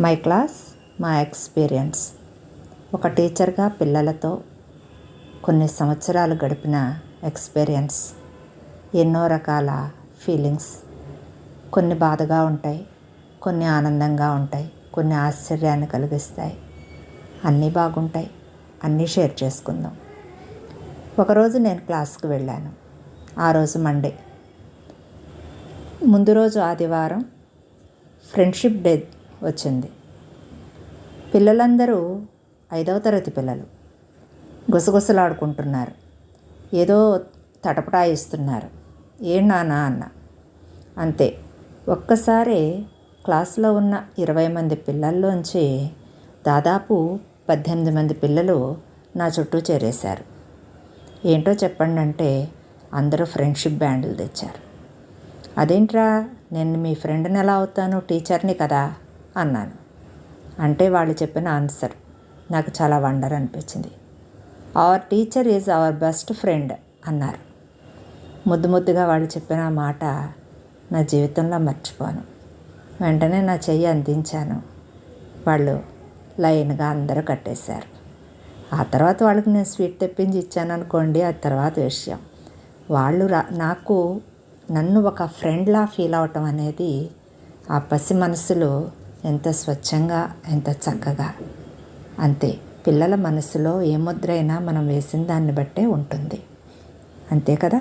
My class, మా experience. ఒక టీచర్గా పిల్లలతో కొన్ని సంవత్సరాలు గడిపిన ఎక్స్పీరియన్స్. ఎన్నో రకాల ఫీలింగ్స్. కొన్ని బాధగా ఉంటాయి, కొన్ని ఆనందంగా ఉంటాయి, కొన్ని ఆశ్చర్యాన్ని కలిగిస్తాయి. అన్నీ బాగుంటాయి, అన్నీ షేర్ చేసుకుందాం. ఒకరోజు నేను క్లాస్కి వెళ్ళాను. ఆ రోజు మండే. ముందు రోజు ఆదివారం ఫ్రెండ్షిప్ డే వచ్చింది. పిల్లలందరూ 5వ తరగతి పిల్లలు గుసగుసలాడుకుంటున్నారు. ఏదో తటపటాయిస్తున్నారు. ఏం నాన్న అన్న. అంతే. ఒక్కసారి క్లాస్లో ఉన్న 20 మంది పిల్లల్లోంచి దాదాపు 18 మంది పిల్లలు నా చుట్టూ చేరేశారు. ఏంటో చెప్పండి అంటే అందరూ ఫ్రెండ్షిప్ బ్యాండ్లు తెచ్చారు. అదేంట్రా, నేను మీ ఫ్రెండ్ని ఎలా అవుతాను, టీచర్ని కదా అన్నాను. అంటే వాళ్ళు చెప్పిన ఆన్సర్ నాకు చాలా వండర్ అనిపించింది. Hour teacher is our best friend అన్నారు. ముద్దుగా వాళ్ళు చెప్పిన మాట నా జీవితంలో మర్చిపోను. వెంటనే నా చెయ్యి అందించాను. వాళ్ళు లైన్గా అందరూ కట్టేశారు. ఆ తర్వాత వాళ్ళకి నేను స్వీట్ తెప్పించి ఇచ్చాను అనుకోండి, అది తర్వాత విషయం. వాళ్ళు నన్ను ఒక ఫ్రెండ్లా ఫీల్ అవటం అనేది ఆ పసి మనసులో ఎంత స్వచ్ఛంగా, ఎంత చక్కగా. అంతే. పిల్లల మనసులో ఏ ముద్రైనా మనం వేసిన దాన్ని బట్టే ఉంటుంది. అంతే కదా.